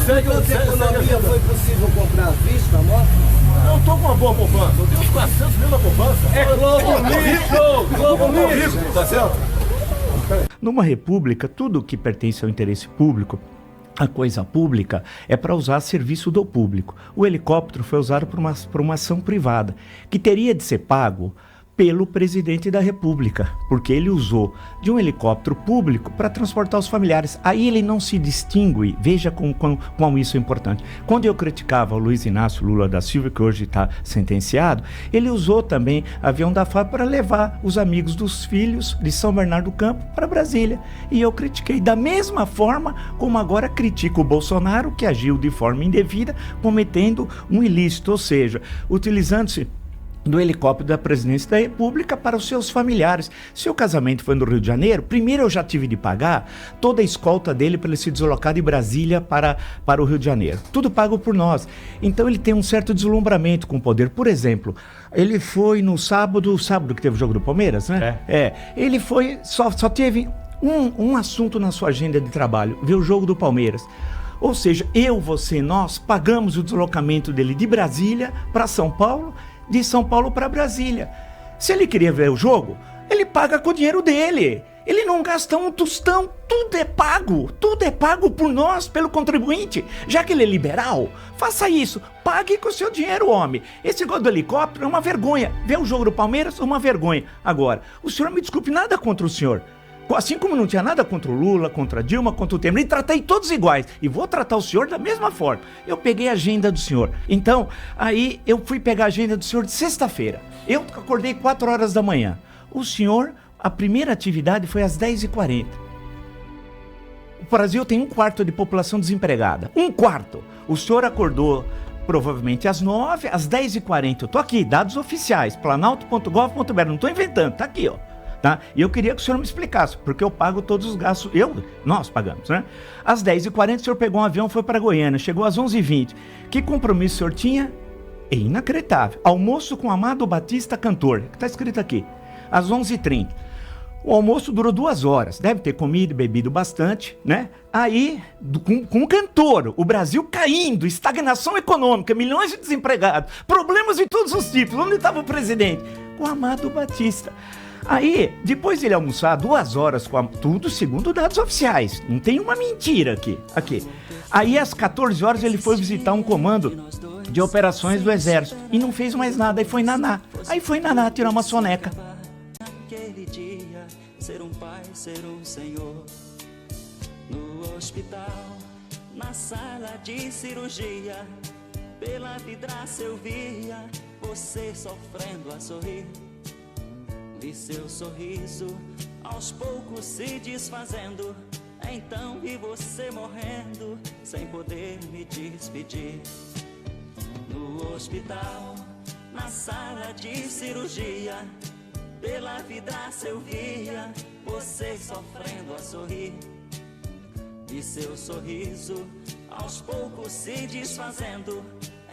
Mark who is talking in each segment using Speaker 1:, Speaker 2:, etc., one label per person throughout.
Speaker 1: segue a economia foi possível comprar à vista a moto?
Speaker 2: Eu estou com uma boa poupança. Eu tenho uns 400 mil na poupança.
Speaker 1: É Globo Lixo,
Speaker 2: tá certo?
Speaker 3: Numa república, tudo que pertence ao interesse público, a coisa pública, é para usar a serviço do público. O helicóptero foi usado por uma ação privada, que teria de ser pago pelo presidente da República, porque ele usou de um helicóptero público para transportar os familiares. Aí ele não se distingue, veja como isso é importante. Quando eu criticava o Luiz Inácio Lula da Silva, que hoje está sentenciado, ele usou também avião da FAB para levar os amigos dos filhos de São Bernardo do Campo para Brasília. E eu critiquei da mesma forma como agora critico o Bolsonaro, que agiu de forma indevida, cometendo um ilícito, ou seja, utilizando-se do helicóptero da presidência da República para os seus familiares. Se o casamento foi no Rio de Janeiro, primeiro eu já tive de pagar toda a escolta dele para ele se deslocar de Brasília para o Rio de Janeiro. Tudo pago por nós. Então ele tem um certo deslumbramento com o poder. Por exemplo, ele foi no sábado que teve o jogo do Palmeiras, né? Ele foi, só teve um assunto na sua agenda de trabalho, ver o jogo do Palmeiras. Ou seja, nós pagamos o deslocamento dele de Brasília para São Paulo, de São Paulo para Brasília. Se ele queria ver o jogo, ele paga com o dinheiro dele. Ele não gasta um tostão, tudo é pago por nós, pelo contribuinte. Já que ele é liberal, faça isso, pague com o seu dinheiro, homem. Esse negócio do helicóptero é uma vergonha. Ver o jogo do Palmeiras é uma vergonha. Agora, o senhor me desculpe, nada contra o senhor. Assim como não tinha nada contra o Lula, contra a Dilma, contra o Temer, e tratei todos iguais. E vou tratar o senhor da mesma forma. Eu peguei a agenda do senhor. Então, aí eu fui pegar a agenda do senhor de sexta-feira. Eu acordei 4 horas da manhã. O senhor, a primeira atividade foi às 10h40. O Brasil tem 1/4 de população desempregada. 1/4. O senhor acordou provavelmente às 9h, às 10h40. Eu tô aqui, dados oficiais, planalto.gov.br. Não tô inventando, tá aqui, ó. Tá? E eu queria que o senhor me explicasse, porque eu pago todos os gastos, nós pagamos, né? Às 10h40 o senhor pegou um avião e foi para Goiânia, chegou às 11h20. Que compromisso o senhor tinha? É inacreditável. Almoço com Amado Batista, cantor, que está escrito aqui, às 11h30. O almoço durou 2 horas, deve ter comido e bebido bastante, né? Aí, com o cantor, o Brasil caindo, estagnação econômica, milhões de desempregados, problemas de todos os tipos. Onde estava o presidente? Com Amado Batista. Aí, depois dele almoçar 2 horas com tudo segundo dados oficiais, não tem uma mentira aqui. Aí às 14 horas ele foi visitar um comando de operações do Exército e não fez mais nada, aí foi naná. Aí foi naná tirar uma soneca.
Speaker 4: Naquele dia, ser um pai, ser um senhor. No hospital, na sala de cirurgia, pela vidraça eu via você sofrendo a sorrir. Vi seu sorriso aos poucos se desfazendo. Então vi você morrendo sem poder me despedir. No hospital, na sala de cirurgia, pela vidraça eu via você sofrendo a sorrir. Vi seu sorriso aos poucos se desfazendo.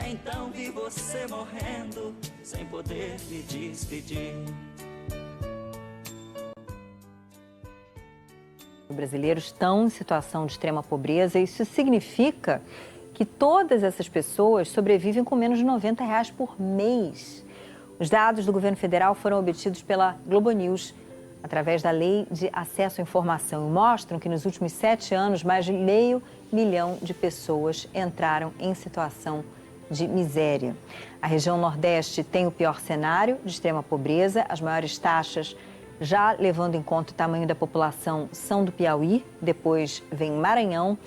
Speaker 4: Então vi você morrendo sem poder me despedir.
Speaker 5: Brasileiros estão em situação de extrema pobreza. Isso significa que todas essas pessoas sobrevivem com menos de R$90 por mês. Os dados do governo federal foram obtidos pela Globo News através da Lei de Acesso à Informação e mostram que nos últimos 7 anos mais de 500 mil de pessoas entraram em situação de miséria. A região Nordeste tem o pior cenário de extrema pobreza, as maiores taxas, já levando em conta o tamanho da população, são do Piauí, depois vem Maranhão,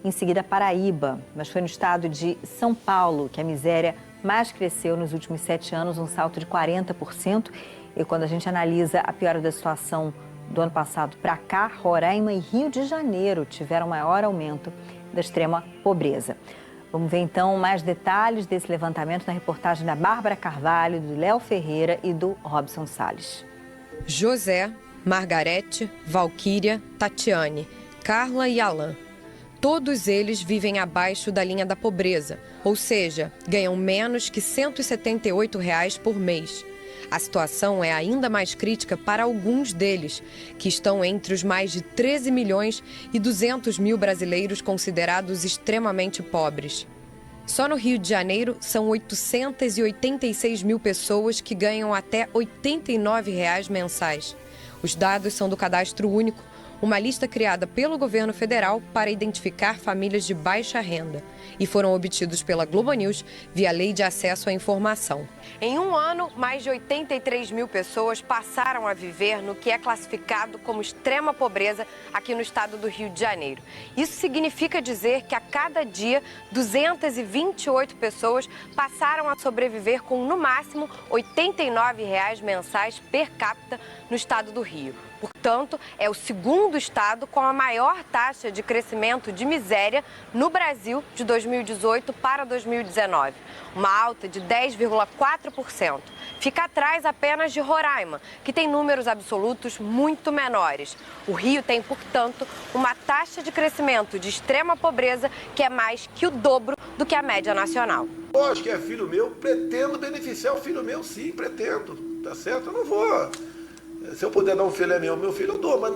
Speaker 5: em seguida Paraíba. Mas foi no estado de São Paulo que a miséria mais cresceu nos últimos 7 anos, um salto de 40%. E quando a gente analisa a piora da situação do ano passado para cá, Roraima e Rio de Janeiro tiveram maior aumento da extrema pobreza. Vamos ver então mais detalhes desse levantamento na reportagem da Bárbara Carvalho, do Léo Ferreira e do Robson Salles.
Speaker 6: José, Margarete, Valquíria, Tatiane, Carla e Alain. Todos eles vivem abaixo da linha da pobreza, ou seja, ganham menos que R$178 por mês. A situação é ainda mais crítica para alguns deles, que estão entre os mais de 13 milhões e 200 mil brasileiros considerados extremamente pobres. Só no Rio de Janeiro, são 886 mil pessoas que ganham até R$ 89 mensais. Os dados são do Cadastro Único, uma lista criada pelo governo federal para identificar famílias de baixa renda, e foram obtidos pela Globo News via Lei de Acesso à Informação. Em um ano, mais de 83 mil pessoas passaram a viver no que é classificado como extrema pobreza aqui no estado do Rio de Janeiro. Isso significa dizer que a cada dia, 228 pessoas passaram a sobreviver com, no máximo, R$ 89 mensais per capita no estado do Rio. Portanto, é o segundo estado com a maior taxa de crescimento de miséria no Brasil de 2018 para 2019, uma alta de 10,4%. Fica atrás apenas de Roraima, que tem números absolutos muito menores. O Rio tem, portanto, uma taxa de crescimento de extrema pobreza que é mais que o dobro do que a média nacional.
Speaker 2: Lógico que é filho meu, pretendo beneficiar o filho meu, sim, pretendo, tá certo? Eu não vou. Se eu puder dar um filho meu filho eu dou, mas